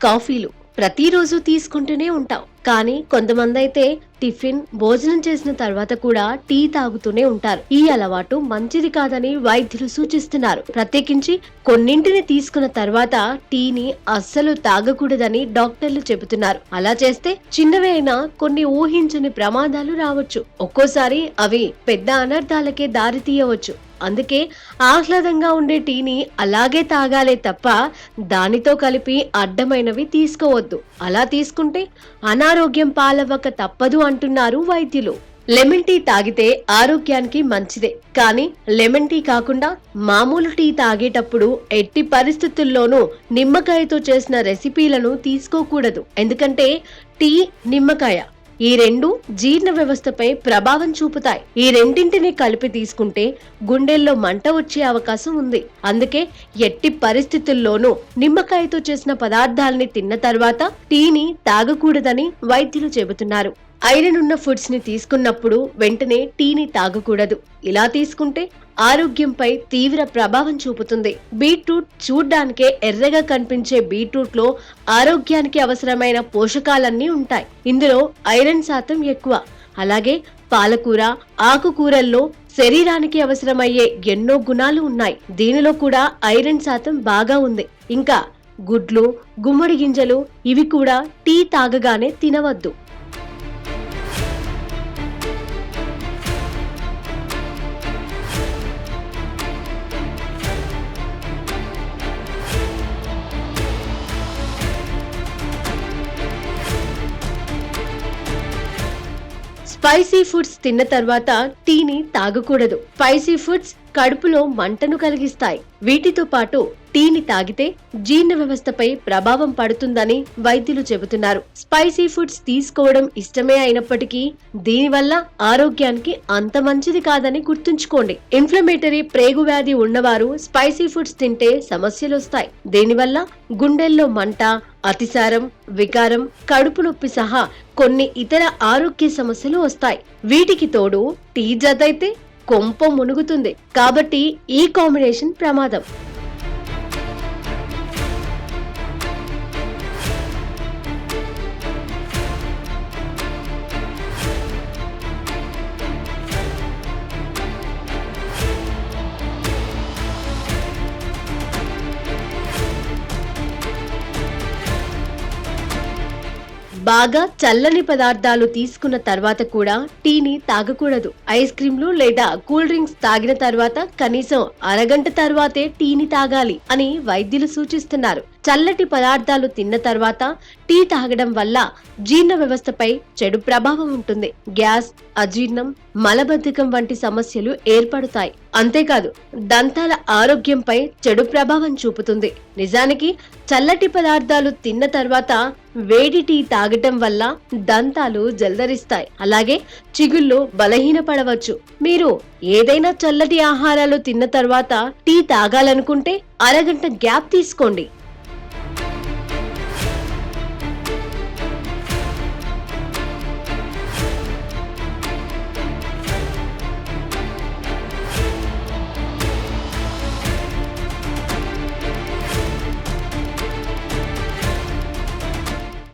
కాఫీలు ప్రతిరోజు తీసుకుంటూనే ఉంటాం. కానీ కొంతమంది అయితే టిఫిన్, భోజనం చేసిన తర్వాత కూడా టీ తాగుతూనే ఉంటారు. ఈ అలవాటు మంచిది కాదని వైద్యులు సూచిస్తున్నారు. ప్రత్యేకించి కొన్నింటిని తీసుకున్న తర్వాత టీని అస్సలు తాగకూడదని డాక్టర్లు చెబుతున్నారు. అలా చేస్తే చిన్నవే అయినా కొన్ని ఊహించని ప్రమాదాలు రావచ్చు. ఒక్కోసారి అవి పెద్ద అనర్థాలకే దారి తీయవచ్చు. అందుకే ఆహ్లాదంగా ఉండే టీని అలాగే తాగాలే తప్ప దానితో కలిపి అడ్డమైనవి తీసుకోవద్దు. అలా తీసుకుంటే అనారోగ్యం పాలవ్వక తప్పదు అంటున్నారు వైద్యులు. లెమన్ టీ తాగితే ఆరోగ్యానికి మంచిదే, కానీ లెమన్ టీ కాకుండా మామూలు టీ తాగేటప్పుడు ఎట్టి పరిస్థితుల్లోనూ నిమ్మకాయతో చేసిన రెసిపీలను తీసుకోకూడదు. ఎందుకంటే టీ, నిమ్మకాయ ఈ రెండు జీర్ణ వ్యవస్థపై ప్రభావం చూపుతాయి. ఈ రెండింటిని కలిపి తీసుకుంటే గుండెల్లో మంట వచ్చే అవకాశం ఉంది. అందుకే ఎట్టి పరిస్థితుల్లోనూ నిమ్మకాయతో చేసిన పదార్థాలని తిన్న తర్వాత టీని తాగకూడదని వైద్యులు చెబుతున్నారు. ఐరన్ ఉన్న ఫుడ్స్ ని తీసుకున్నప్పుడు వెంటనే టీని తాగకూడదు. ఇలా తీసుకుంటే ఆరోగ్యంపై తీవ్ర ప్రభావం చూపుతుంది. బీట్రూట్ చూడ్డానికే ఎర్రగా కనిపించే బీట్రూట్ లో ఆరోగ్యానికి అవసరమైన పోషకాలన్నీ ఉంటాయి. ఇందులో ఐరన్ శాతం ఎక్కువ. అలాగే పాలకూర, ఆకుకూరల్లో శరీరానికి అవసరమయ్యే ఎన్నో గుణాలు ఉన్నాయి. దీనిలో కూడా ఐరన్ శాతం బాగా ఉంది. ఇంకా గుడ్లు, గుమ్మడి గింజలు ఇవి కూడా టీ తాగగానే తినవద్దు. స్పైసీ ఫుడ్స్ తిన్న తర్వాత టీని తాగకూడదు. స్పైసీ ఫుడ్స్ కడుపులో మంటను కలిగిస్తాయి. వీటితో పాటు టీని తాగితే జీర్ణ వ్యవస్థపై ప్రభావం పడుతుందని వైద్యులు చెబుతున్నారు. స్పైసీ ఫుడ్స్ తీసుకోవడం ఇష్టమే అయినప్పటికీ దీనివల్ల ఆరోగ్యానికి అంత మంచిది కాదని గుర్తుంచుకోండి. ఇన్ఫ్లమేటరీ ప్రేగు వ్యాధి ఉన్నవారు స్పైసీ ఫుడ్స్ తింటే సమస్యలు వస్తాయి. దీనివల్ల గుండెల్లో మంట, అతిసారం, వికారం, కడుపు నొప్పి సహా కొన్ని ఇతర ఆరోగ్య సమస్యలు వస్తాయి. వీటికి తోడు టీ జతైతే కొంప మునుగుతుంది. కాబట్టి ఈ కాంబినేషన్ ప్రమాదం. బాగా చల్లని పదార్థాలు తీసుకున్న తర్వాత కూడా టీని తాగకూడదు. ఐస్ క్రీంలు లేదా కూల్ డ్రింక్స్ తాగిన తర్వాత కనీసం అరగంట తర్వాతే టీని తాగాలి అని వైద్యులు సూచిస్తున్నారు. చల్లటి పదార్థాలు తిన్న తర్వాత టీ తాగడం వల్ల జీర్ణ వ్యవస్థపై చెడు ప్రభావం ఉంటుంది. గ్యాస్, అజీర్ణం, మలబద్ధకం వంటి సమస్యలు ఏర్పడతాయి. అంతేకాదు దంతాల ఆరోగ్యంపై చెడు ప్రభావం చూపుతుంది. నిజానికి చల్లటి పదార్థాలు తిన్న తర్వాత వేడి టీ తాగటం వల్ల దంతాలు జల్దరిస్తాయి. అలాగే చిగుళ్ళు బలహీనపడవచ్చు. మీరు ఏదైనా చల్లటి ఆహారాలు తిన్న తర్వాత టీ తాగాలనుకుంటే అరగంట గ్యాప్ తీసుకోండి.